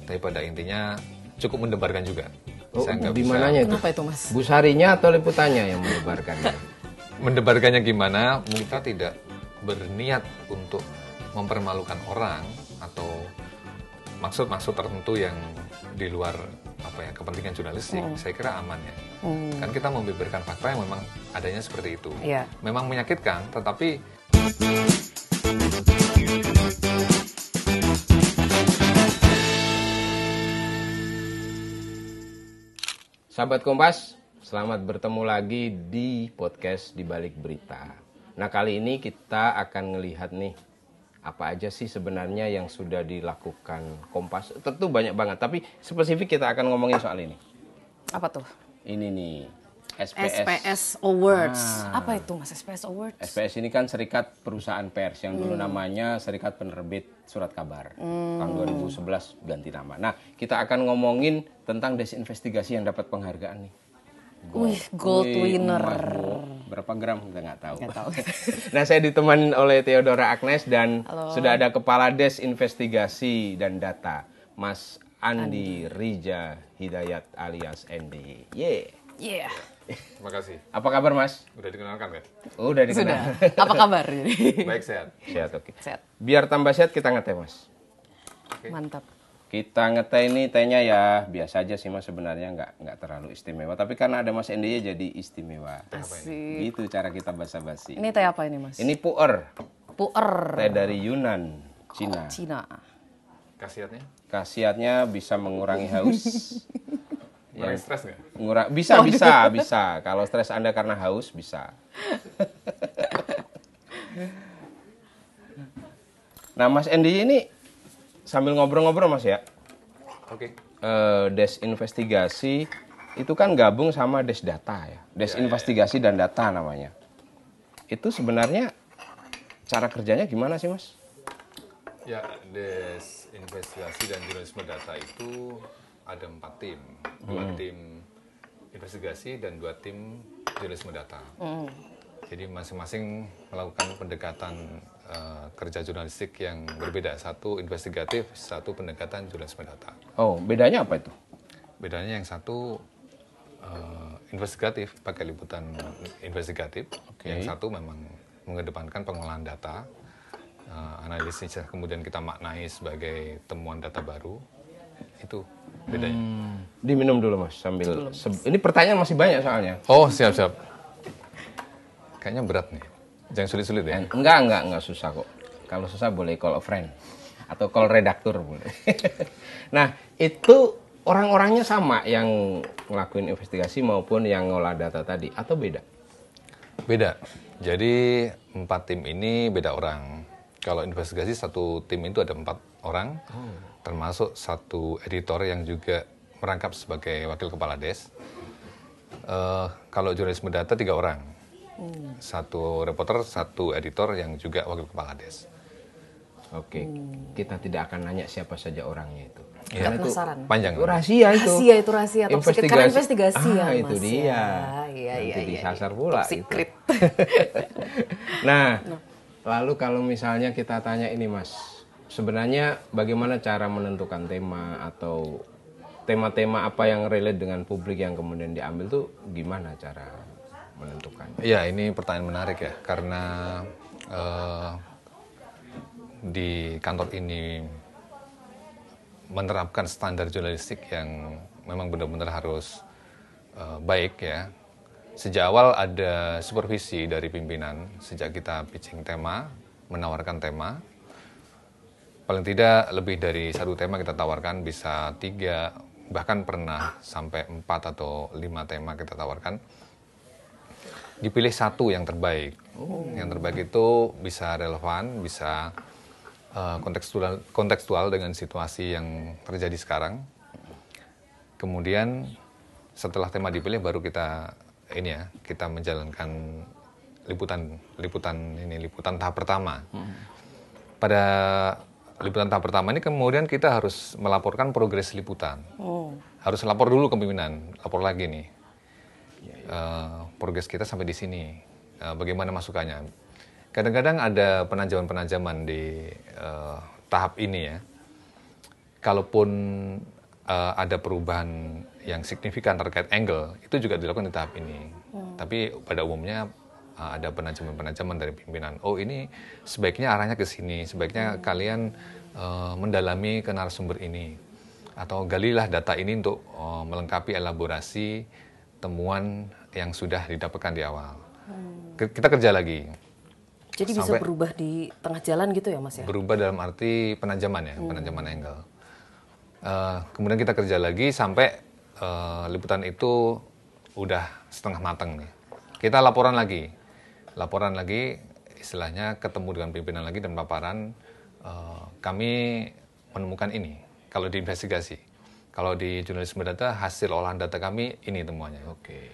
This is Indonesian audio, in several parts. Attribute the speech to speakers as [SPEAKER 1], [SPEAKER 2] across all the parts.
[SPEAKER 1] tapi pada intinya cukup mendebarkan juga.
[SPEAKER 2] Oh,
[SPEAKER 1] Saya nggak
[SPEAKER 2] di
[SPEAKER 1] bisa
[SPEAKER 2] mananya itu?
[SPEAKER 3] Kenapa itu, Mas?
[SPEAKER 2] Bu Sarinya atau liputannya yang menyebarkan?
[SPEAKER 1] mendebarkannya gimana. Kita tidak berniat untuk mempermalukan orang atau maksud-maksud tertentu yang di luar kepentingan jurnalistik. Saya kira aman ya. Kan kita membeberkan fakta yang memang adanya seperti itu.
[SPEAKER 3] Iya.
[SPEAKER 1] Memang menyakitkan, tetapi
[SPEAKER 2] Sahabat Kompas, selamat bertemu lagi di podcast Di Balik Berita. Nah, kali ini kita akan ngelihat nih, apa aja sih sebenarnya yang sudah dilakukan Kompas. Tentu banyak banget, tapi spesifik kita akan ngomongin soal ini.
[SPEAKER 3] Apa tuh?
[SPEAKER 2] Ini nih, SPS.
[SPEAKER 3] SPS Awards. Apa itu, Mas, SPS Awards?
[SPEAKER 2] SPS ini kan Serikat Perusahaan Pers yang dulu namanya Serikat Penerbit Surat Kabar. Tahun 2011 ganti nama. Nah, kita akan ngomongin tentang desinvestigasi yang dapat penghargaan nih.
[SPEAKER 3] Wih, gold winner.
[SPEAKER 2] Emas, Bu. Berapa gram kita nggak tahu.
[SPEAKER 3] Nggak tahu.
[SPEAKER 2] Nah, saya ditemani oleh Theodora Agnes dan
[SPEAKER 3] Halo.
[SPEAKER 2] sudah ada Kepala Desinvestigasi dan Data, Mas Andi Rija Hidayat alias Andy.
[SPEAKER 3] Yeah.
[SPEAKER 1] terima kasih.
[SPEAKER 2] Apa kabar, Mas?
[SPEAKER 1] Udah dikenalkan kan?
[SPEAKER 2] Udah
[SPEAKER 3] Sudah.
[SPEAKER 2] dikenal.
[SPEAKER 3] Apa kabar? Jadi?
[SPEAKER 1] Baik, sehat.
[SPEAKER 2] Sehat, oke.
[SPEAKER 3] Sehat.
[SPEAKER 2] Biar tambah sehat kita ngeteh, Mas.
[SPEAKER 3] Mantap.
[SPEAKER 2] Kita ngeteh ini tehnya ya biasa aja sih, Mas, sebenarnya nggak terlalu istimewa. Tapi karena ada Mas Andy jadi istimewa.
[SPEAKER 3] Asik.
[SPEAKER 2] Gitu cara kita basa-basi.
[SPEAKER 3] Ini teh apa ini, Mas?
[SPEAKER 2] Ini puer,
[SPEAKER 3] Puer.
[SPEAKER 2] teh dari Yunan, Cina.
[SPEAKER 3] Cina.
[SPEAKER 1] Khasiatnya?
[SPEAKER 2] Khasiatnya bisa mengurangi haus.
[SPEAKER 1] Kurang stres nggak?
[SPEAKER 2] Bisa. Kalau stres Anda karena haus bisa. Nah, Mas Andy ini sambil ngobrol-ngobrol, Mas ya.
[SPEAKER 1] Oke.
[SPEAKER 2] Desinvestigasi itu kan gabung sama Desdata ya. Desinvestigasi dan data namanya. Itu sebenarnya cara kerjanya gimana sih, Mas?
[SPEAKER 1] Ya, desinvestigasi dan jurnalisme data itu ada 4 tim. 2 tim investigasi dan 2 tim jurnalisme data. Jadi masing-masing melakukan pendekatan kerja jurnalistik yang berbeda. Satu investigatif, satu pendekatan jurnalisme data.
[SPEAKER 2] Oh, bedanya apa itu?
[SPEAKER 1] Bedanya yang satu investigatif, pakai liputan investigatif.
[SPEAKER 2] Oke.
[SPEAKER 1] Yang satu memang mengedepankan pengolahan data, analisisnya kemudian kita maknai sebagai temuan data baru. Itu bedanya.
[SPEAKER 2] Diminum dulu, Mas, sambil ini pertanyaan masih banyak soalnya.
[SPEAKER 1] Oh, siap. Kayaknya berat nih. Jangan sulit-sulit ya.
[SPEAKER 2] Enggak susah kok. Kalau susah boleh call a friend atau call redaktur boleh. Nah, itu orang-orangnya sama yang ngelakuin investigasi maupun yang ngolah data tadi atau beda?
[SPEAKER 1] Beda. Jadi 4 tim ini beda orang. Kalau investigasi satu tim itu ada 4 orang, termasuk satu editor yang juga merangkap sebagai wakil kepala des. Kalau jurnalisme data 3 orang. Satu reporter, satu editor yang juga wakil kepala des.
[SPEAKER 2] Oke, kita tidak akan nanya siapa saja orangnya itu.
[SPEAKER 1] Ya,
[SPEAKER 2] Karena itu
[SPEAKER 3] penasaran.
[SPEAKER 1] panjang.
[SPEAKER 2] rahasia itu.
[SPEAKER 3] Rahasia. Top secret. Karena investigasi ya,
[SPEAKER 2] itu
[SPEAKER 3] Mas.
[SPEAKER 2] dia.
[SPEAKER 3] Iya.
[SPEAKER 2] Nanti disasar pula.
[SPEAKER 3] Top secret.
[SPEAKER 2] Itu. Nah, lalu kalau misalnya kita tanya ini, Mas, sebenarnya bagaimana cara menentukan tema atau tema-tema apa yang relate dengan publik yang kemudian diambil tuh gimana cara menentukan?
[SPEAKER 1] Ya, ini pertanyaan menarik ya, karena di kantor ini menerapkan standar jurnalistik yang memang benar-benar harus baik ya. Sejak awal ada supervisi dari pimpinan, sejak kita pitching tema, menawarkan tema. Paling tidak lebih dari 1 tema kita tawarkan, bisa 3, bahkan pernah sampai 4 atau 5 tema kita tawarkan. Dipilih 1 yang terbaik. Yang terbaik itu bisa relevan, bisa kontekstual dengan situasi yang terjadi sekarang. Kemudian setelah tema dipilih baru kita menjalankan liputan tahap pertama. Pada liputan tahap pertama ini kemudian kita harus melaporkan progres liputan. Harus lapor dulu ke pimpinan, lapor lagi nih. Progres kita sampai di sini. Bagaimana masukannya? Kadang-kadang ada penajaman-penajaman di tahap ini ya. kalaupun ada perubahan yang signifikan terkait angle, itu juga dilakukan di tahap ini. Tapi pada umumnya ada penajaman-penajaman dari pimpinan. Oh, ini sebaiknya arahnya ke sini, sebaiknya kalian mendalami ke narasumber ini. Atau galilah data ini untuk melengkapi elaborasi temuan yang sudah didapatkan di awal. Kita kerja lagi.
[SPEAKER 3] Jadi bisa berubah di tengah jalan gitu ya Mas ya?
[SPEAKER 1] Berubah dalam arti penajaman ya, penajaman angle. Kemudian kita kerja lagi sampai liputan itu udah setengah matang nih. Kita laporan lagi, istilahnya ketemu dengan pimpinan lagi dan paparan. Kami menemukan ini. Kalau di investigasi, kalau di jurnalisme data, hasil olahan data kami ini temuannya.
[SPEAKER 2] Oke.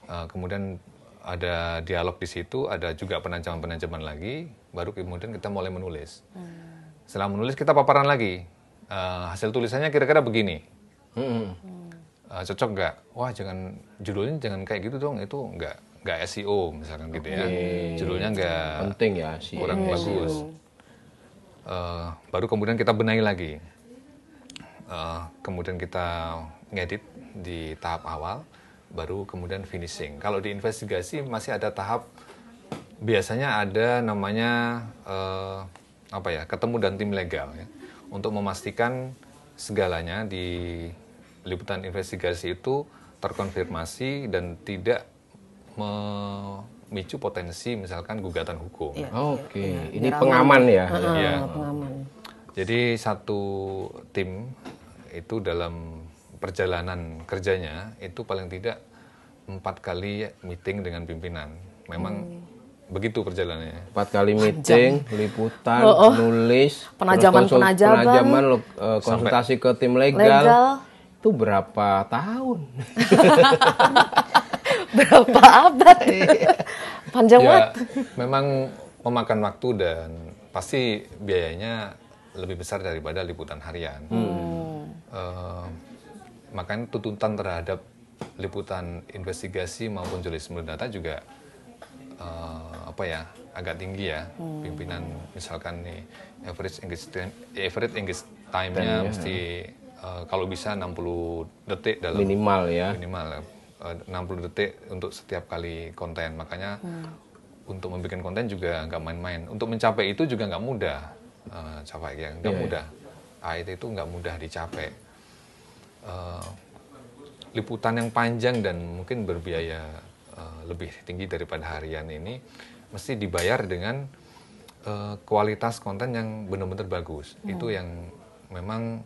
[SPEAKER 1] Kemudian ada dialog di situ, ada juga penajaman-penajaman lagi, baru kemudian kita mulai menulis. Setelah menulis kita paparan lagi, hasil tulisannya kira-kira begini, cocok nggak? Wah jangan, judulnya jangan kayak gitu dong, itu nggak SEO misalkan gitu ya, judulnya nggak
[SPEAKER 2] penting ya,
[SPEAKER 1] kurang bagus. Baru kemudian kita benahi lagi, kemudian kita ngedit di tahap awal. Baru kemudian finishing. Kalau di investigasi masih ada tahap, biasanya ada namanya ketemu dan tim legal ya, untuk memastikan segalanya di liputan investigasi itu terkonfirmasi dan tidak memicu potensi misalkan gugatan hukum.
[SPEAKER 2] Ya, Oke. Ini pengaman ya.
[SPEAKER 1] Iya.
[SPEAKER 3] Pengaman.
[SPEAKER 1] Jadi satu tim itu dalam perjalanan kerjanya itu paling tidak 4 kali meeting dengan pimpinan. Memang begitu perjalanannya.
[SPEAKER 2] 4 kali meeting, liputan, nulis,
[SPEAKER 3] penajaman,
[SPEAKER 2] konsultasi ke tim legal. Itu berapa tahun?
[SPEAKER 3] Berapa abad? Panjang banget.
[SPEAKER 1] Memang memakan waktu dan pasti biayanya lebih besar daripada liputan harian. Makanya tuntutan terhadap liputan investigasi maupun jurnalisme data juga agak tinggi ya. Pimpinan misalkan nih average engage time-nya mesti kalau bisa 60 detik dalam
[SPEAKER 2] minimal
[SPEAKER 1] 60 detik untuk setiap kali konten. Makanya untuk membuat konten juga nggak main-main. Untuk mencapai itu juga nggak mudah, nggak mudah. IT itu nggak mudah dicapai. Liputan yang panjang dan mungkin berbiaya lebih tinggi daripada harian ini mesti dibayar dengan kualitas konten yang benar-benar bagus. Itu yang memang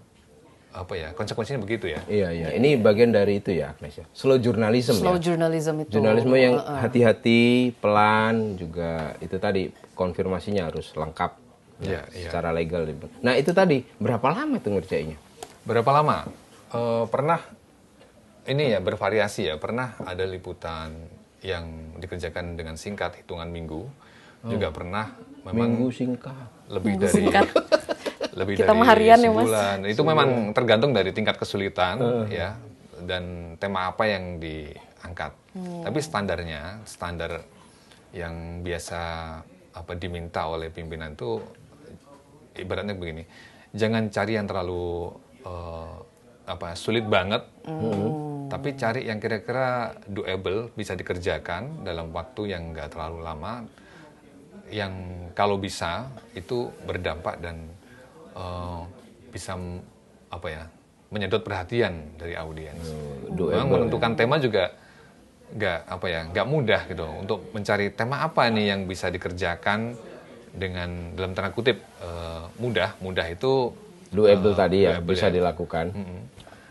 [SPEAKER 1] konsekuensinya begitu ya.
[SPEAKER 2] Iya. Ini bagian dari itu ya, Agnes ya. Slow journalism
[SPEAKER 3] journalism itu.
[SPEAKER 2] Jurnalisme yang hati-hati, pelan, juga itu tadi konfirmasinya harus lengkap secara legal. Nah itu tadi berapa lama itu ngerjainnya?
[SPEAKER 1] Berapa lama? Pernah ini ya bervariasi ya. Pernah ada liputan yang dikerjakan dengan singkat, hitungan minggu. Juga pernah memang
[SPEAKER 2] minggu singkat.
[SPEAKER 1] Lebih dari
[SPEAKER 3] kita harian ya Mas.
[SPEAKER 1] Itu memang tergantung dari tingkat kesulitan ya dan tema apa yang diangkat. Tapi standar yang biasa diminta oleh pimpinan itu ibaratnya begini. Jangan cari yang terlalu sulit banget. Tapi cari yang kira-kira doable, bisa dikerjakan dalam waktu yang enggak terlalu lama, yang kalau bisa itu berdampak dan bisa menyedot perhatian dari audiens. Memang menentukan tema juga nggak mudah gitu untuk mencari tema apa nih yang bisa dikerjakan dengan dalam tanda kutip mudah itu
[SPEAKER 2] doable tadi ya, bisa dilakukan.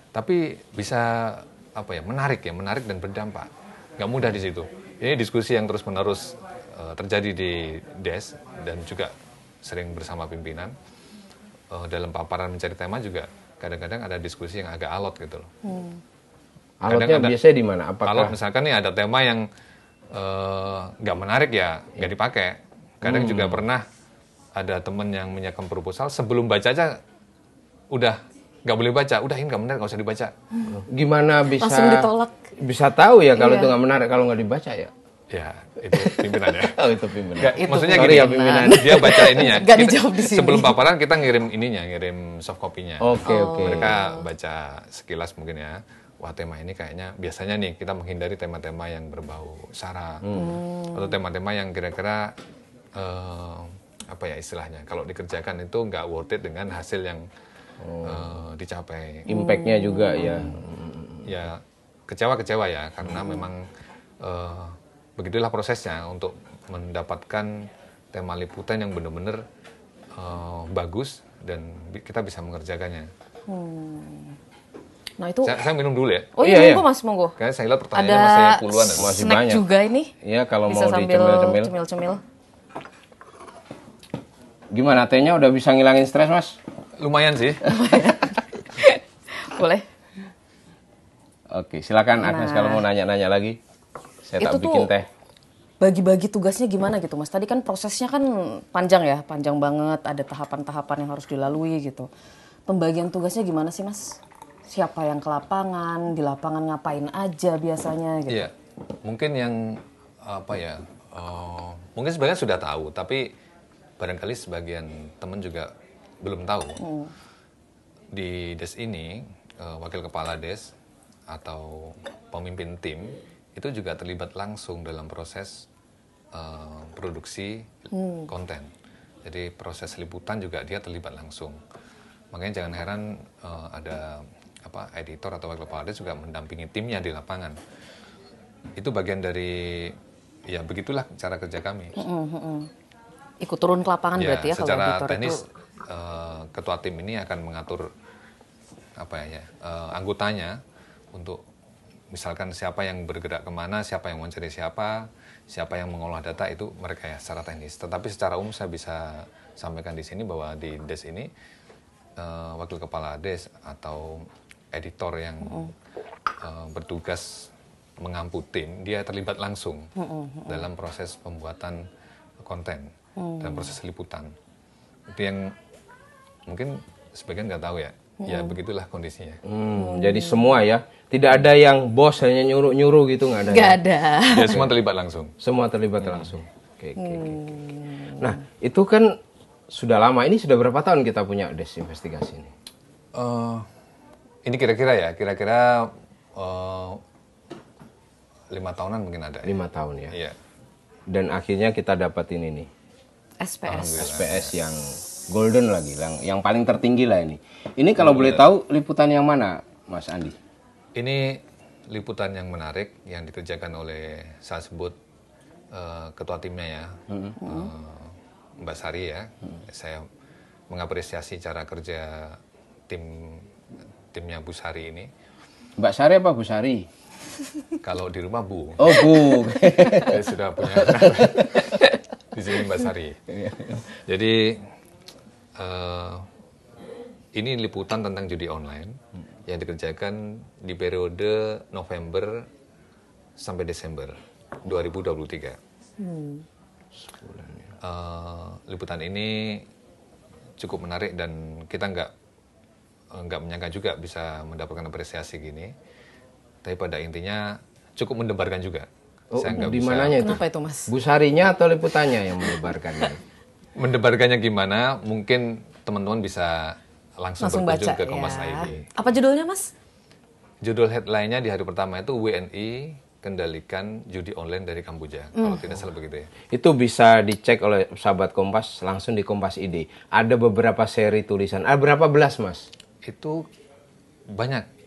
[SPEAKER 1] Tapi bisa menarik dan berdampak. Nggak mudah di situ. Ini diskusi yang terus-menerus terjadi di desk dan juga sering bersama pimpinan. Dalam paparan mencari tema juga kadang-kadang ada diskusi yang agak alot gitu loh.
[SPEAKER 2] Alotnya biasanya di mana?
[SPEAKER 1] Alot misalkan nih ada tema yang nggak menarik ya nggak dipakai. Kadang juga pernah ada teman yang menyiapkan proposal sebelum baca aja udah nggak boleh baca, udah ini nggak menarik nggak usah dibaca.
[SPEAKER 2] Gimana bisa
[SPEAKER 3] langsung ditolak?
[SPEAKER 2] Bisa tahu ya kalau itu nggak menarik kalau nggak dibaca ya?
[SPEAKER 1] Ya, itu pimpinannya.
[SPEAKER 2] Oh, itu pimpinan.
[SPEAKER 1] Nggak,
[SPEAKER 3] Itu
[SPEAKER 1] maksudnya
[SPEAKER 2] sorry
[SPEAKER 1] gini,
[SPEAKER 2] ya, pimpinan.
[SPEAKER 1] dia baca ininya.
[SPEAKER 3] Nggak dijawab di sini.
[SPEAKER 1] Sebelum paparan kita ngirim soft copy-nya.
[SPEAKER 2] Oke, oke.
[SPEAKER 1] Mereka baca sekilas mungkin ya. Wah, tema ini kayaknya biasanya nih kita menghindari tema-tema yang berbau sara atau tema-tema yang kira-kira apa ya istilahnya, kalau dikerjakan itu nggak worth it dengan hasil yang dicapai.
[SPEAKER 2] Impact-nya juga ya.
[SPEAKER 1] Ya kecewa ya karena memang begitulah prosesnya untuk mendapatkan tema liputan yang benar-benar bagus dan kita bisa mengerjakannya.
[SPEAKER 3] Nah itu,
[SPEAKER 1] Saya minum dulu ya.
[SPEAKER 3] oh
[SPEAKER 2] Iya,
[SPEAKER 3] iya,
[SPEAKER 2] iya.
[SPEAKER 3] monggo Mas, monggo.
[SPEAKER 1] Kayaknya saya lihat pertanyaannya
[SPEAKER 3] Ada
[SPEAKER 1] masih puluhan.
[SPEAKER 2] Masih
[SPEAKER 3] snack
[SPEAKER 2] banyak.
[SPEAKER 3] juga ini.
[SPEAKER 2] Iya, kalau
[SPEAKER 3] Bisa
[SPEAKER 2] mau
[SPEAKER 3] sambil
[SPEAKER 2] dicemil-cemil.
[SPEAKER 3] cemil-cemil.
[SPEAKER 2] Gimana, tehnya udah bisa ngilangin stres, Mas?
[SPEAKER 1] Lumayan sih.
[SPEAKER 3] Boleh.
[SPEAKER 2] Oke, silakan Agnes kalau mau nanya-nanya lagi. Saya tak
[SPEAKER 3] Itu
[SPEAKER 2] bikin
[SPEAKER 3] tuh
[SPEAKER 2] teh.
[SPEAKER 3] bagi-bagi tugasnya gimana gitu Mas? Tadi kan prosesnya kan panjang ya, panjang banget. Ada tahapan-tahapan yang harus dilalui gitu. Pembagian tugasnya gimana sih Mas? Siapa yang ke lapangan, di lapangan ngapain aja biasanya gitu.
[SPEAKER 1] Iya, mungkin yang apa ya, mungkin sebagian sudah tahu, tapi barangkali sebagian teman juga belum tahu. Di des ini, wakil kepala des atau pemimpin tim itu juga terlibat langsung dalam proses produksi konten. Jadi proses liputan juga dia terlibat langsung. Makanya jangan heran ada editor atau wakil kepala des juga mendampingi timnya di lapangan. Itu bagian dari ya begitulah cara kerja kami.
[SPEAKER 3] Ikut turun ke lapangan
[SPEAKER 1] Ya,
[SPEAKER 3] berarti ya kalau
[SPEAKER 1] secara
[SPEAKER 3] editor
[SPEAKER 1] teknis
[SPEAKER 3] itu.
[SPEAKER 1] ketua tim ini akan mengatur anggotanya untuk misalkan siapa yang bergerak kemana, siapa yang mencari siapa yang mengolah data, itu mereka ya secara teknis. Tetapi secara umum saya bisa sampaikan di sini bahwa di des ini wakil kepala des atau editor yang bertugas mengampu tim, dia terlibat langsung dalam proses pembuatan konten dan proses liputan. Itu yang mungkin sebagian nggak tahu ya. Ya begitulah kondisinya.
[SPEAKER 2] Jadi semua ya, tidak ada yang bos hanya nyuruh-nyuruh gitu, nggak ada.
[SPEAKER 3] Nggak
[SPEAKER 2] ya?
[SPEAKER 3] ada.
[SPEAKER 1] Ya semua terlibat langsung.
[SPEAKER 2] Semua terlibat langsung. Oke. Nah, itu kan sudah lama. Ini sudah berapa tahun kita punya des investigasi ini?
[SPEAKER 1] Ini kira-kira 5 tahunan mungkin ada.
[SPEAKER 2] 5 tahun ya.
[SPEAKER 1] Iya.
[SPEAKER 2] Dan akhirnya kita dapat ini nih,
[SPEAKER 3] SPS.
[SPEAKER 2] SPS yang golden lagi, yang paling tertinggi lah ini. Ini kalau boleh tahu liputan yang mana, Mas Andi?
[SPEAKER 1] Ini liputan yang menarik yang dikerjakan oleh saya sebut ketua timnya ya, Mbak Sari ya. Saya mengapresiasi cara kerja timnya Bu Sari ini.
[SPEAKER 2] Mbak Sari apa Bu Sari?
[SPEAKER 1] Kalau di rumah Bu.
[SPEAKER 2] Oh Bu.
[SPEAKER 1] Saya sudah punya di sini Mbak Sari. Jadi ini liputan tentang judi online yang dikerjakan di periode November sampai Desember 2023. Liputan ini cukup menarik dan kita nggak menyangka juga bisa mendapatkan apresiasi gini. Tapi pada intinya cukup mendebarkan juga.
[SPEAKER 2] Oh,
[SPEAKER 1] Saya nggak
[SPEAKER 2] di
[SPEAKER 1] bisa
[SPEAKER 2] mananya itu?
[SPEAKER 3] Kenapa itu Mas?
[SPEAKER 2] Bu Sarinya atau liputannya yang menyebarkan ini?
[SPEAKER 1] mendebarkannya gimana, mungkin teman-teman bisa langsung berkunjung
[SPEAKER 3] baca
[SPEAKER 1] ke Kompas
[SPEAKER 3] ya.
[SPEAKER 1] ID.
[SPEAKER 3] Apa judulnya Mas?
[SPEAKER 1] Judul headline-nya di hari pertama itu WNI kendalikan judi online dari Kamboja. Kalau tidak salah begitu ya.
[SPEAKER 2] Itu bisa dicek oleh sahabat Kompas langsung di Kompas ID. Ada beberapa seri tulisan. Berapa belas, Mas?
[SPEAKER 1] Itu banyak.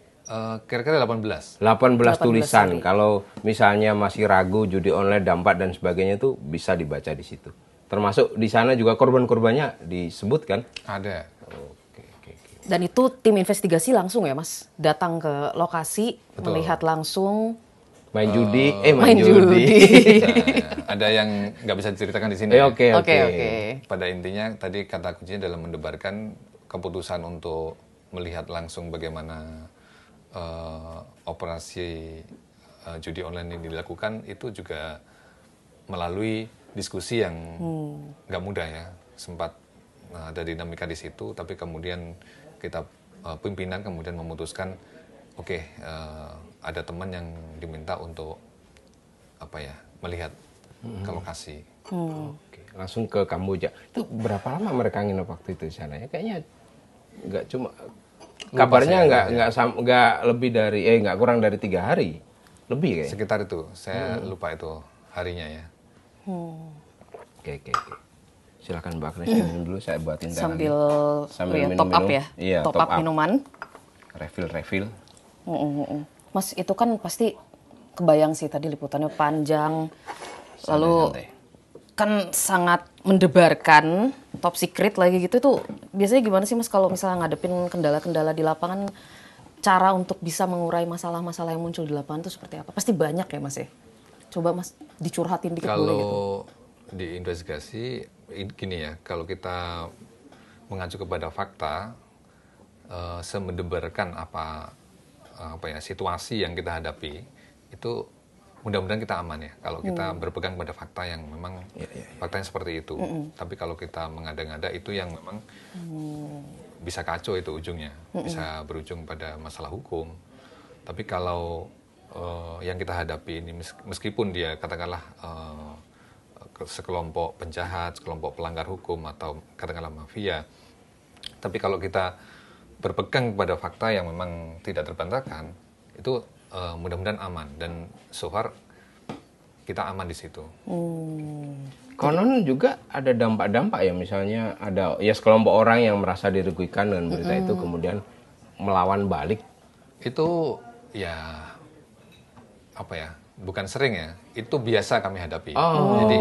[SPEAKER 1] Kira-kira 18.
[SPEAKER 2] 18 tulisan. Kalau misalnya masih ragu judi online, dampak dan sebagainya itu bisa dibaca di situ. Termasuk di sana juga korban-korbannya disebutkan.
[SPEAKER 1] Ada.
[SPEAKER 3] Dan itu tim investigasi langsung ya Mas? Datang ke lokasi, melihat langsung.
[SPEAKER 2] Main judi,
[SPEAKER 3] main judi.
[SPEAKER 1] Nah, ada yang nggak bisa diceritakan di sini.
[SPEAKER 2] Oke.
[SPEAKER 1] Pada intinya tadi kata kuncinya dalam mendebarkan keputusan untuk melihat langsung bagaimana operasi judi online ini dilakukan, itu juga melalui diskusi yang nggak mudah ya. Sempat ada dinamika di situ, tapi kemudian kita pimpinan kemudian memutuskan, oke, ada teman yang diminta untuk melihat ke lokasi.
[SPEAKER 2] Oke, langsung ke Kamboja. Itu berapa lama mereka nginep waktu itu di sana? Ya kayaknya nggak cuma kabarnya nggak lebih dari nggak kurang dari 3 hari, lebih kayaknya.
[SPEAKER 1] Sekitar itu, saya lupa itu harinya ya.
[SPEAKER 2] Oke. Silakan Mbak Agnes minum dulu, saya buatin teh
[SPEAKER 3] Sambil
[SPEAKER 2] lagi.
[SPEAKER 3] top up ya,
[SPEAKER 2] Iya,
[SPEAKER 3] top up minuman.
[SPEAKER 2] Refill.
[SPEAKER 3] Mas itu kan pasti kebayang sih tadi liputannya panjang, lalu
[SPEAKER 2] Santai-santai.
[SPEAKER 3] kan sangat mendebarkan, top secret lagi gitu. Itu biasanya gimana sih Mas kalau misalnya ngadepin kendala-kendala di lapangan, cara untuk bisa mengurai masalah-masalah yang muncul di lapangan itu seperti apa? Pasti banyak ya Mas ya. Coba Mas dicurhatin dikit boleh gitu.
[SPEAKER 1] Kalau di investigasi gini ya, kalau kita mengacu kepada fakta, semendebarkan apa ya situasi yang kita hadapi itu mudah-mudahan kita aman ya. Kalau kita berpegang pada fakta yang memang faktanya seperti itu. Tapi kalau kita mengada-ngada itu yang memang bisa kacau itu ujungnya, bisa berujung pada masalah hukum. Tapi kalau yang kita hadapi ini meskipun dia katakanlah sekelompok penjahat, sekelompok pelanggar hukum atau katakanlah mafia, tapi kalau kita berpegang pada fakta yang memang tidak terbantahkan, itu mudah-mudahan aman dan so far kita aman di situ.
[SPEAKER 2] Konon juga ada dampak-dampak ya, misalnya ada ya sekelompok orang yang merasa dirugikan dengan berita itu kemudian melawan balik.
[SPEAKER 1] Itu ya apa ya? Bukan sering ya, itu biasa kami hadapi. Jadi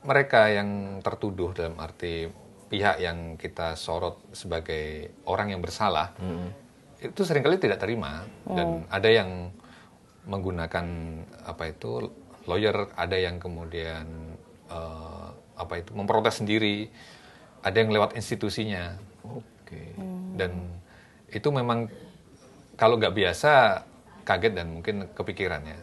[SPEAKER 1] mereka yang tertuduh dalam arti pihak yang kita sorot sebagai orang yang bersalah, itu seringkali tidak terima dan ada yang menggunakan lawyer, ada yang kemudian memprotes sendiri, ada yang lewat institusinya. Dan itu memang kalau nggak biasa kaget dan mungkin kepikiran ya.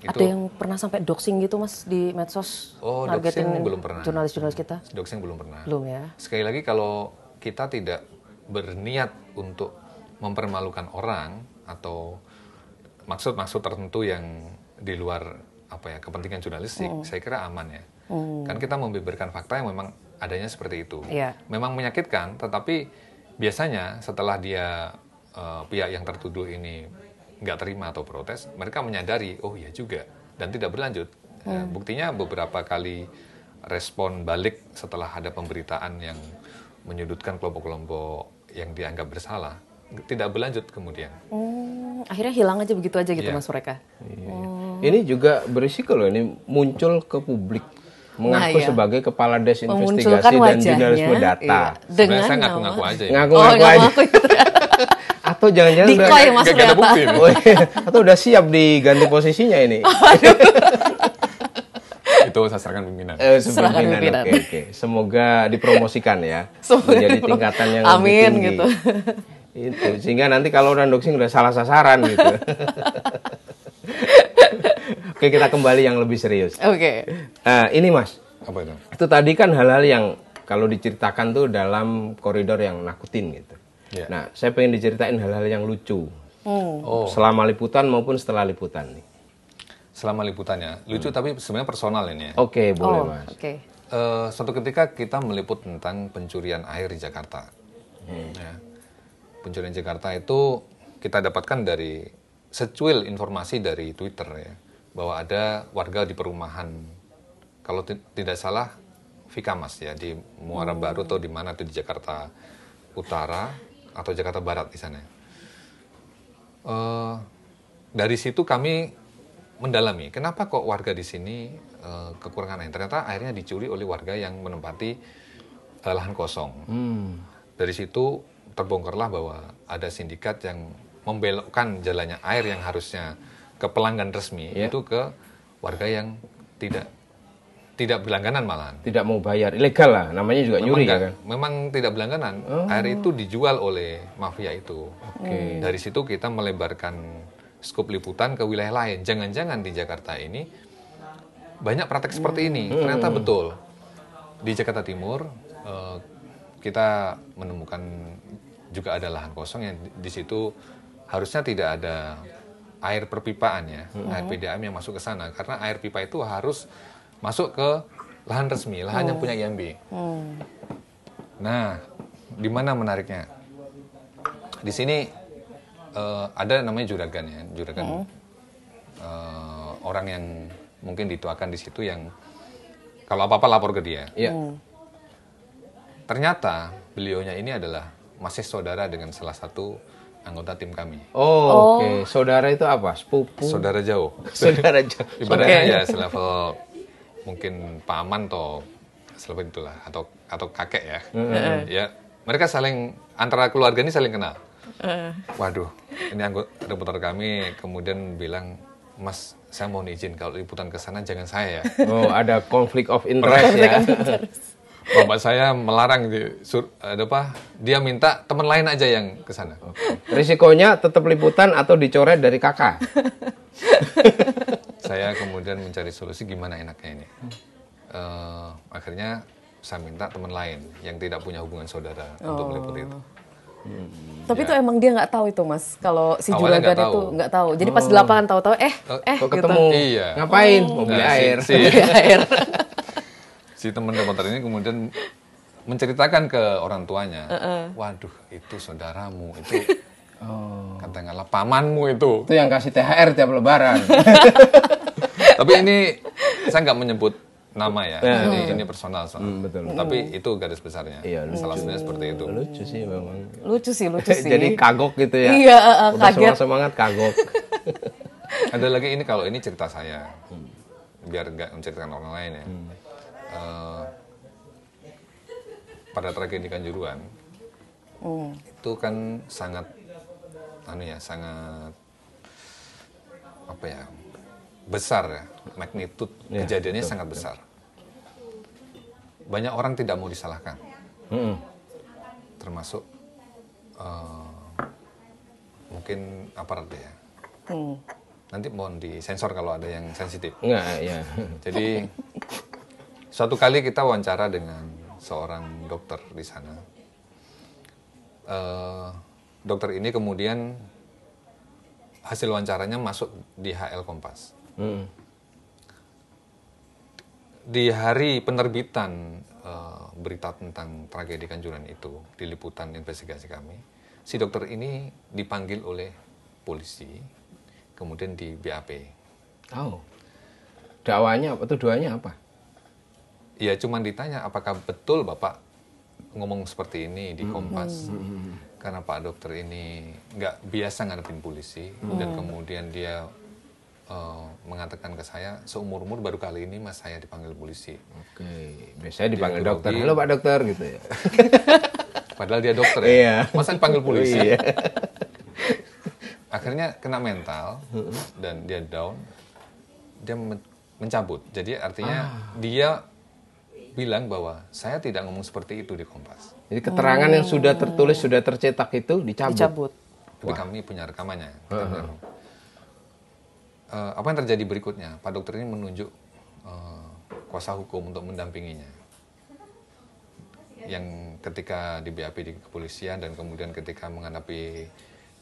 [SPEAKER 3] Ada yang pernah sampai doxing gitu Mas di medsos?
[SPEAKER 1] Doxing belum pernah.
[SPEAKER 3] Jurnalis-jurnalis kita?
[SPEAKER 1] Doxing belum pernah.
[SPEAKER 3] Belum ya.
[SPEAKER 1] Sekali lagi kalau kita tidak berniat untuk mempermalukan orang atau maksud-maksud tertentu yang di luar kepentingan jurnalistik, saya kira aman ya. Kan kita membeberkan fakta yang memang adanya seperti itu. Memang menyakitkan, tetapi biasanya setelah dia pihak yang tertuduh ini nggak terima atau protes, mereka menyadari, oh iya juga, dan tidak berlanjut. Buktinya beberapa kali respon balik setelah ada pemberitaan yang menyudutkan kelompok-kelompok yang dianggap bersalah, tidak berlanjut kemudian.
[SPEAKER 3] Akhirnya hilang aja begitu aja gitu Mas mereka.
[SPEAKER 2] Ini juga berisiko loh, ini muncul ke publik. Mengaku sebagai kepala desinvestigasi dan jurnalisme data.
[SPEAKER 1] Sebenarnya saya ngaku-ngaku aja ya.
[SPEAKER 2] Ngaku-ngaku aja. Atau jangan-jangan
[SPEAKER 3] udah
[SPEAKER 1] ada bukti.
[SPEAKER 2] Atau udah siap diganti posisinya ini.
[SPEAKER 1] Itu saya serahkan pimpinan.
[SPEAKER 3] Pimpinan.
[SPEAKER 2] Oke. Semoga dipromosikan ya. Menjadi tingkatan yang lebih tinggi.
[SPEAKER 3] Gitu.
[SPEAKER 2] Itu sehingga nanti kalau orang doxing udah salah sasaran gitu. Oke, kita kembali yang lebih serius.
[SPEAKER 3] Oke.
[SPEAKER 2] Nah, ini Mas.
[SPEAKER 1] Apa itu?
[SPEAKER 2] Itu tadi kan hal-hal yang kalau diceritakan tuh dalam koridor yang nakutin gitu. Nah, saya pengen diceritain hal-hal yang lucu. Selama liputan maupun setelah liputan nih.
[SPEAKER 1] Selama liputannya lucu tapi sebenarnya personal ini ya.
[SPEAKER 2] Oke, boleh Mas.
[SPEAKER 3] Oke.
[SPEAKER 1] Suatu ketika kita meliput tentang pencurian air di Jakarta. Ya. Pencurian Jakarta itu kita dapatkan dari secuil informasi dari Twitter ya, bahwa ada warga di perumahan, kalau tidak salah Vikamas ya, di Muara Baru atau di mana itu di Jakarta Utara atau Jakarta Barat di sana. Dari situ kami mendalami, kenapa kok warga di sini kekurangan air? Ternyata airnya dicuri oleh warga yang menempati lahan kosong. Dari situ terbongkarlah bahwa ada sindikat yang membelokkan jalannya air yang harusnya ke pelanggan resmi itu ke warga yang tidak berlangganan malahan.
[SPEAKER 2] Tidak mau bayar, ilegal lah, namanya juga nyuri ya kan?
[SPEAKER 1] Memang tidak berlangganan, air itu dijual oleh mafia itu. Dari situ kita melebarkan skop liputan ke wilayah lain. Jangan-jangan di Jakarta ini banyak praktek seperti ini. Ternyata betul. Di Jakarta Timur kita menemukan juga ada lahan kosong yang di situ harusnya tidak ada air perpipaan ya, air PDAM yang masuk ke sana. Karena air pipa itu harus masuk ke lahan resmi, lahan yang punya IMB. Nah, di mana menariknya? Di sini ada namanya juragan ya, juragan orang yang mungkin dituakan di situ yang kalau apa-apa lapor ke dia.
[SPEAKER 2] Iya.
[SPEAKER 1] Ternyata beliaunya ini adalah masih saudara dengan salah satu anggota tim kami.
[SPEAKER 2] Oh, oke. Saudara itu apa? Sepupu?
[SPEAKER 1] Saudara jauh.
[SPEAKER 2] Saudara jauh.
[SPEAKER 1] Ibaratnya ya selevel mungkin paman atau selevel itulah atau kakek ya. Ya, mereka saling antara keluarga ini saling kenal. Waduh, ini anggota reporter kami kemudian bilang, "Mas, saya mohon izin kalau liputan ke sana jangan saya ya."
[SPEAKER 2] Oh, ada konflik of interest ya.
[SPEAKER 1] Bapak saya melarang dia minta teman lain aja yang ke sana.
[SPEAKER 2] Risikonya tetap liputan atau dicoret dari kakak.
[SPEAKER 1] Saya kemudian mencari solusi gimana enaknya ini. Akhirnya saya minta teman lain yang tidak punya hubungan saudara untuk meliput itu.
[SPEAKER 3] Tapi itu emang dia nggak tahu itu mas, kalau si
[SPEAKER 1] Awalnya
[SPEAKER 3] juragan
[SPEAKER 1] nggak tahu.
[SPEAKER 3] itu nggak tahu. Jadi pas di lapangan tahu-tahu,
[SPEAKER 2] Kok
[SPEAKER 3] gitu.
[SPEAKER 2] ketemu?
[SPEAKER 1] Iya.
[SPEAKER 2] Ngapain? Mau beli
[SPEAKER 1] Nah,
[SPEAKER 2] air.
[SPEAKER 3] Air.
[SPEAKER 1] Si teman reporter ini kemudian menceritakan ke orang tuanya, waduh itu saudaramu, itu katakanlah pamanmu itu.
[SPEAKER 2] Itu yang kasih THR tiap lebaran.
[SPEAKER 1] Tapi ini saya nggak menyebut nama ya, ini personal soalnya.
[SPEAKER 2] Betul.
[SPEAKER 1] Tapi itu garis besarnya.
[SPEAKER 2] Iya,
[SPEAKER 1] Salah satunya seperti itu.
[SPEAKER 2] Lucu sih memang.
[SPEAKER 3] Lucu sih.
[SPEAKER 2] Jadi kagok gitu ya.
[SPEAKER 3] Iya,
[SPEAKER 2] Udah
[SPEAKER 3] kaget.
[SPEAKER 2] semangat kagok.
[SPEAKER 1] Ada lagi ini kalau ini cerita saya, biar nggak menceritakan orang lain ya. Pada tragedi Kanjuruhan itu kan sangat sangat apa ya, besar ya, magnitude kejadiannya sangat besar. Banyak orang tidak mau disalahkan, termasuk mungkin aparat ya. Nanti mohon disensor kalau ada yang sensitif.
[SPEAKER 2] Enggak, ya.
[SPEAKER 1] Jadi suatu kali kita wawancara dengan seorang dokter di sana. Dokter ini kemudian hasil wawancaranya masuk di HL Kompas. Di hari penerbitan berita tentang tragedi Kanjuruhan itu, di liputan investigasi kami, si dokter ini dipanggil oleh polisi, kemudian di BAP.
[SPEAKER 2] Oh. Dakwanya apa? Tuduhannya apa?
[SPEAKER 1] Ya cuma ditanya apakah betul Bapak ngomong seperti ini di Kompas. Karena Pak dokter ini nggak biasa ngadepin polisi. Dan kemudian dia mengatakan ke saya, seumur-umur baru kali ini mas saya dipanggil polisi.
[SPEAKER 2] Oke, biasanya dipanggil
[SPEAKER 1] Dia
[SPEAKER 2] dokter.
[SPEAKER 1] grogi.
[SPEAKER 2] Halo Pak Dokter gitu ya.
[SPEAKER 1] Padahal dia dokter ya.
[SPEAKER 2] Iya.
[SPEAKER 1] Masa dipanggil polisi?
[SPEAKER 2] Iya.
[SPEAKER 1] Akhirnya kena mental dan dia down. Dia mencabut. Jadi artinya dia bilang bahwa saya tidak ngomong seperti itu di Kompas.
[SPEAKER 2] Jadi keterangan yang sudah tertulis, sudah tercetak itu dicabut.
[SPEAKER 1] Tapi kami punya rekamannya. Apa yang terjadi berikutnya? Pak dokter ini menunjuk kuasa hukum untuk mendampinginya. Yang ketika di BAP di kepolisian dan kemudian ketika menghadapi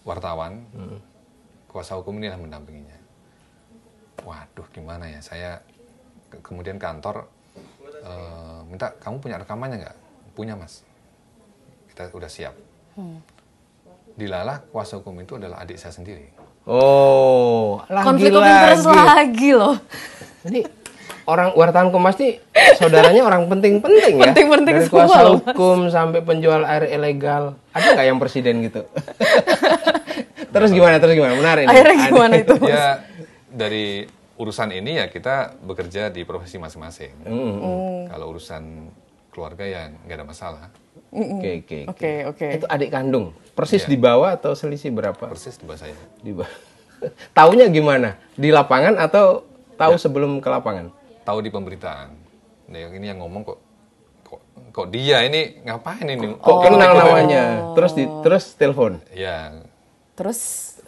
[SPEAKER 1] wartawan, kuasa hukum inilah mendampinginya. Waduh, gimana ya? Saya kemudian kantor minta, kamu punya rekamannya nggak? Punya mas. Kita udah siap. Dilalah kuasa hukum itu adalah adik saya sendiri.
[SPEAKER 2] Oh,
[SPEAKER 3] Konflik of interest lagi loh.
[SPEAKER 2] Jadi orang wartawan Kompas ini saudaranya orang penting-penting ya.
[SPEAKER 3] Penting-penting
[SPEAKER 2] Dari
[SPEAKER 3] semua
[SPEAKER 2] kuasa
[SPEAKER 3] loh, Mas.
[SPEAKER 2] hukum sampai penjual air ilegal. Ada nggak yang presiden gitu? Terus gimana? Menarik.
[SPEAKER 3] Akhirnya gimana itu mas?
[SPEAKER 1] Ya dari urusan ini ya kita bekerja di profesi masing-masing. Kalau urusan keluarga ya nggak ada masalah.
[SPEAKER 2] Oke.
[SPEAKER 3] Oke.
[SPEAKER 2] Itu adik kandung. Persis
[SPEAKER 1] Iya.
[SPEAKER 2] di bawah atau selisih berapa?
[SPEAKER 1] Persis di bawah saya.
[SPEAKER 2] Di bawah. Taunya gimana? Di lapangan atau tahu sebelum ke lapangan?
[SPEAKER 1] Tahu di pemberitaan. Nah, yang ini yang ngomong kok dia ini ngapain ini?
[SPEAKER 2] Kok kenal namanya? Terus telepon.
[SPEAKER 1] Ya,
[SPEAKER 3] Terus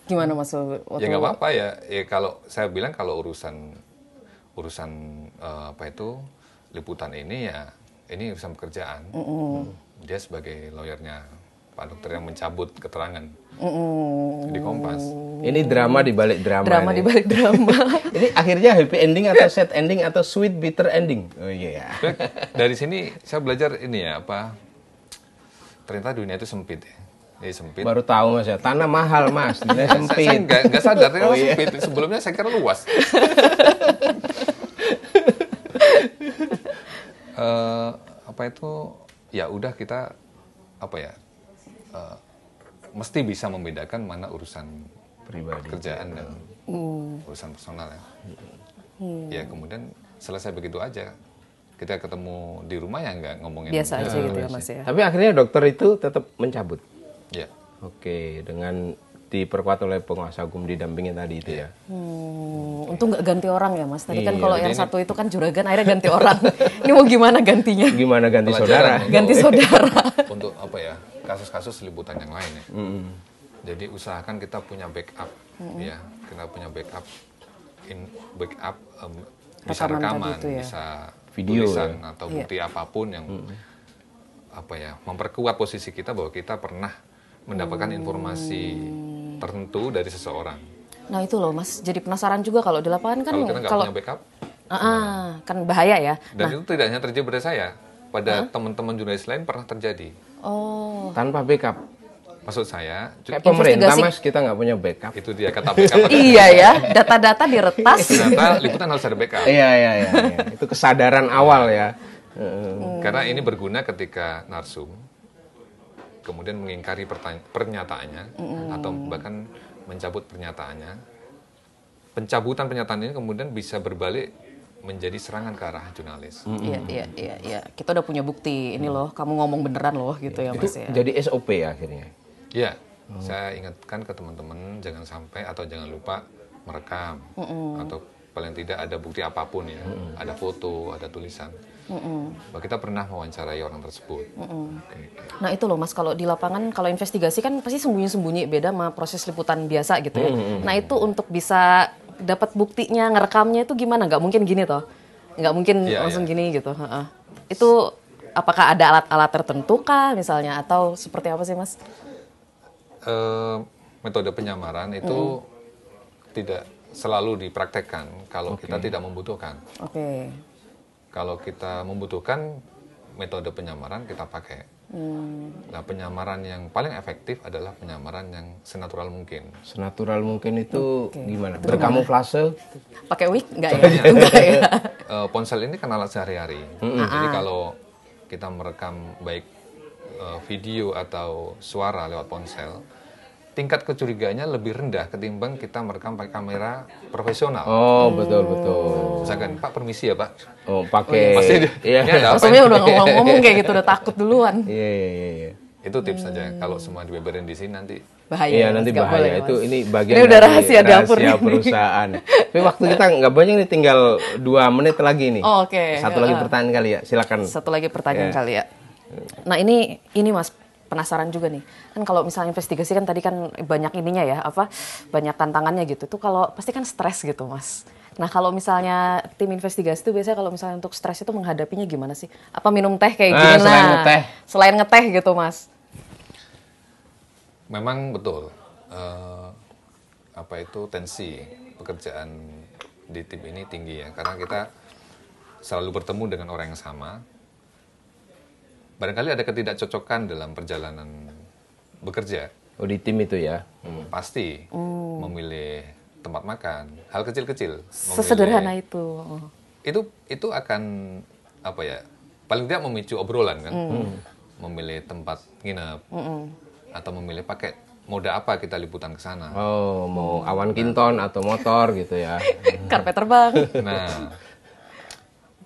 [SPEAKER 3] gimana mas?
[SPEAKER 1] ya nggak apa-apa ya. Ya kalau saya bilang kalau urusan apa itu liputan ini ya ini urusan pekerjaan. Dia sebagai lawyernya Pak dokter yang mencabut keterangan di Kompas.
[SPEAKER 2] Ini drama di balik drama.
[SPEAKER 3] Drama
[SPEAKER 2] ini.
[SPEAKER 3] di balik drama.
[SPEAKER 2] Ini akhirnya happy ending atau sad ending atau sweet bitter ending? Oh iya.
[SPEAKER 1] Dari sini saya belajar ini ya, ternyata dunia itu sempit ya. Jadi sempit.
[SPEAKER 2] Baru tahu Mas ya, tanah mahal Mas, dunia
[SPEAKER 1] Saya
[SPEAKER 2] sempit.
[SPEAKER 1] nggak sadar ternyata sempit. Sebelumnya saya kira luas. Ya udah kita mesti bisa membedakan mana urusan
[SPEAKER 2] Pribadi.
[SPEAKER 1] kerjaan dan urusan personal ya. Ya kemudian selesai begitu aja. Kita ketemu di rumah ya nggak ngomongin
[SPEAKER 3] Biasa aja gitu ya Mas ya.
[SPEAKER 2] Tapi akhirnya dokter itu tetap mencabut.
[SPEAKER 1] Ya.
[SPEAKER 2] Oke, dengan diperkuat oleh penguasa hukum didampingin tadi itu ya.
[SPEAKER 3] Untung nggak ganti orang ya Mas. Tadi kan
[SPEAKER 2] Iya,
[SPEAKER 3] kalau yang satu itu kan juragan, akhirnya ganti orang. Ini mau gimana gantinya?
[SPEAKER 2] Gimana ganti
[SPEAKER 1] Pelajaran
[SPEAKER 2] saudara?
[SPEAKER 1] untuk-
[SPEAKER 3] Ganti saudara.
[SPEAKER 1] Untuk kasus-kasus liputan yang lain ya. Jadi usahakan kita punya backup ya, kita punya backup bisa
[SPEAKER 3] Rekaman
[SPEAKER 1] rekaman,
[SPEAKER 3] tadi itu ya.
[SPEAKER 1] bisa
[SPEAKER 2] Video
[SPEAKER 1] tulisan
[SPEAKER 2] ya.
[SPEAKER 1] atau bukti apapun yang memperkuat posisi kita bahwa kita pernah mendapatkan informasi tertentu dari seseorang.
[SPEAKER 3] Nah itu loh Mas, jadi penasaran juga kalau di lapangan kan
[SPEAKER 1] Kalau kita nggak punya backup,
[SPEAKER 3] kan bahaya ya.
[SPEAKER 1] dan itu tidak hanya terjadi pada saya, pada teman-teman jurnalis lain pernah terjadi.
[SPEAKER 3] Oh,
[SPEAKER 2] Tanpa backup.
[SPEAKER 1] Maksud saya,
[SPEAKER 2] Kayak pemerintah
[SPEAKER 3] Investigasi.
[SPEAKER 2] Mas, kita nggak punya backup.
[SPEAKER 1] itu dia kata backup.
[SPEAKER 3] iya ya, data-data diretas.
[SPEAKER 1] Ternyata liputan harus ada backup.
[SPEAKER 2] Iya. Itu kesadaran awal ya.
[SPEAKER 1] Karena ini berguna ketika narsum kemudian mengingkari pernyataannya atau bahkan mencabut pernyataannya. Pencabutan pernyataan ini kemudian bisa berbalik menjadi serangan ke arah jurnalis.
[SPEAKER 3] Iya. Kita udah punya bukti. Ini loh, kamu ngomong beneran loh gitu ya
[SPEAKER 2] Itu
[SPEAKER 3] Mas ya.
[SPEAKER 2] jadi SOP ya akhirnya.
[SPEAKER 1] Ya, saya ingatkan ke teman-teman jangan sampai atau jangan lupa merekam atau paling tidak ada bukti apapun ya, ada foto, ada tulisan. Bahwa kita pernah mewawancarai orang tersebut.
[SPEAKER 3] Nah itu loh Mas, kalau di lapangan, kalau investigasi kan pasti sembunyi-sembunyi, beda sama proses liputan biasa gitu ya. Nah itu untuk bisa dapat buktinya, ngerekamnya itu gimana? Nggak mungkin gini toh, nggak mungkin
[SPEAKER 1] Iya,
[SPEAKER 3] langsung
[SPEAKER 1] iya.
[SPEAKER 3] gini gitu. Itu apakah ada alat-alat tertentu kah misalnya, atau seperti apa sih Mas?
[SPEAKER 1] Metode penyamaran itu tidak selalu dipraktekkan kalau kita tidak membutuhkan.
[SPEAKER 3] Oke.
[SPEAKER 1] Kalau kita membutuhkan metode penyamaran kita pakai. Nah, penyamaran yang paling efektif adalah penyamaran yang senatural mungkin.
[SPEAKER 2] Senatural mungkin itu gimana? Berkamuflase?
[SPEAKER 3] Pakai wig nggak ya? Enggak ya?
[SPEAKER 1] Ponsel ini kan alat sehari-hari. Jadi kalau kita merekam baik video atau suara lewat ponsel, tingkat kecurigaannya lebih rendah ketimbang kita merekam pakai kamera profesional.
[SPEAKER 2] Oh, betul.
[SPEAKER 1] Misalkan, Pak permisi ya Pak.
[SPEAKER 2] Oh, pakai.
[SPEAKER 1] Pasti
[SPEAKER 2] Iya.
[SPEAKER 1] ini ada apa
[SPEAKER 3] Maksudnya
[SPEAKER 1] ini?
[SPEAKER 3] udah ngomong-ngomong kayak gitu, udah takut duluan.
[SPEAKER 2] Iya.
[SPEAKER 1] Itu tips saja. Kalau semua dibeberin di sini nanti
[SPEAKER 3] Bahaya.
[SPEAKER 2] Iya,
[SPEAKER 3] ya,
[SPEAKER 2] nanti
[SPEAKER 3] nggak
[SPEAKER 2] bahaya.
[SPEAKER 3] boleh, Mas.
[SPEAKER 2] Itu ini bagian
[SPEAKER 3] Ini udah
[SPEAKER 2] dari
[SPEAKER 3] rahasia dapur
[SPEAKER 2] rahasia
[SPEAKER 3] ini.
[SPEAKER 2] perusahaan. Tapi waktu kita nggak banyak nih, tinggal 2 menit lagi nih.
[SPEAKER 3] Oh, oke.
[SPEAKER 2] Satu lagi pertanyaan kali ya, silakan.
[SPEAKER 3] Satu lagi pertanyaan
[SPEAKER 2] Ya.
[SPEAKER 3] kali ya. Nah ini Mas, penasaran juga nih. Kan kalau misalnya investigasi kan tadi kan banyak ininya ya, banyak tantangannya gitu. Tuh kalau pasti kan stres gitu Mas. Nah kalau misalnya tim investigasi itu biasanya kalau misalnya untuk stres itu menghadapinya gimana sih? Apa minum teh kayak gini
[SPEAKER 2] selain ngeteh.
[SPEAKER 3] Selain ngeteh gitu Mas.
[SPEAKER 1] memang betul tensi pekerjaan di tim ini tinggi ya, karena kita selalu bertemu dengan orang yang sama. Barangkali ada ketidakcocokan dalam perjalanan bekerja.
[SPEAKER 2] Oh, di tim itu ya.
[SPEAKER 1] Pasti memilih tempat makan, hal kecil-kecil.
[SPEAKER 3] Sesederhana itu.
[SPEAKER 1] Itu akan paling tidak memicu obrolan kan. Memilih tempat nginep atau memilih pakai moda apa kita liputan ke sana.
[SPEAKER 2] Oh, mau awan kinton atau motor gitu ya.
[SPEAKER 3] Karpet terbang.
[SPEAKER 1] Nah,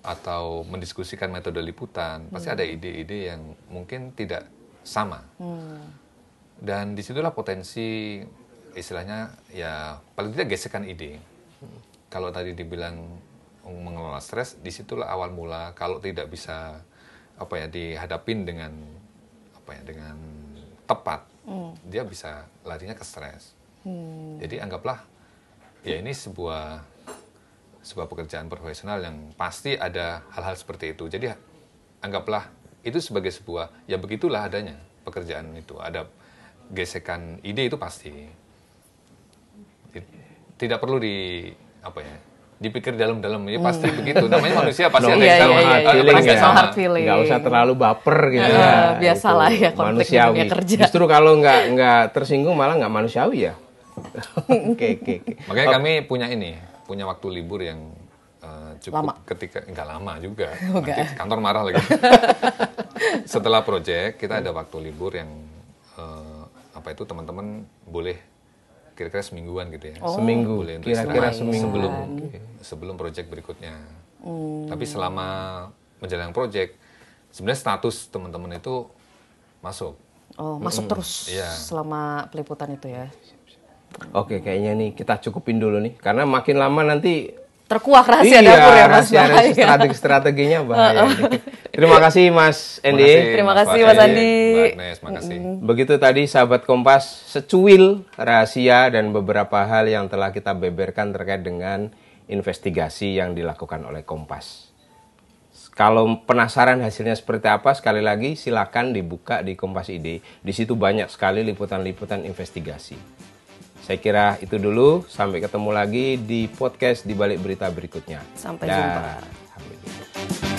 [SPEAKER 1] atau mendiskusikan metode liputan, pasti ada ide-ide yang mungkin tidak sama. Dan disitulah potensi, istilahnya ya paling tidak gesekan ide. Kalau tadi dibilang mengelola stres, disitulah awal mula. Kalau tidak bisa dihadapin dengan dengan tepat, dia bisa larinya ke stres. Jadi anggaplah ya ini sebuah pekerjaan profesional yang pasti ada hal-hal seperti itu. Jadi anggaplah itu sebagai sebuah, ya begitulah adanya. pekerjaan itu, ada gesekan ide itu pasti. Tidak perlu dipikir dalam-dalam, ya pasti begitu. Namanya manusia pasti ada yang sama.
[SPEAKER 3] Hard feeling.
[SPEAKER 2] Nggak usah terlalu baper gitu
[SPEAKER 3] Biasalah ya konflik di dunia kerja.
[SPEAKER 2] Justru kalau nggak tersinggung malah nggak manusiawi ya. Oke.
[SPEAKER 1] Makanya kami punya waktu libur yang cukup
[SPEAKER 3] lama.
[SPEAKER 1] Ketika nggak lama juga, nanti kantor marah lagi. Setelah project kita ada waktu libur yang teman-teman boleh kira-kira semingguan gitu ya.
[SPEAKER 2] Seminggu.
[SPEAKER 1] Boleh
[SPEAKER 2] Kira-kira seminggu
[SPEAKER 1] sebelum project berikutnya. Tapi selama menjalankan project, sebenarnya status teman-teman itu masuk.
[SPEAKER 3] Oh, masuk terus selama peliputan itu ya.
[SPEAKER 2] Oke, kayaknya nih kita cukupin dulu nih, karena makin lama nanti
[SPEAKER 3] terkuak rahasia dapur ya Mas.
[SPEAKER 2] Strateginya bahaya. Terima kasih Mas Endi.
[SPEAKER 3] Terima kasih Mas Andi.
[SPEAKER 1] Mbak Agnes, makasih.
[SPEAKER 2] Begitu tadi sahabat Kompas, secuil rahasia dan beberapa hal yang telah kita beberkan terkait dengan investigasi yang dilakukan oleh Kompas. Kalau penasaran hasilnya seperti apa, sekali lagi silakan dibuka di Kompas ID. Di situ banyak sekali liputan-liputan investigasi. Saya kira itu dulu. Sampai ketemu lagi di podcast di balik berita berikutnya.
[SPEAKER 3] Sampai jumpa.
[SPEAKER 2] Sampai jumpa.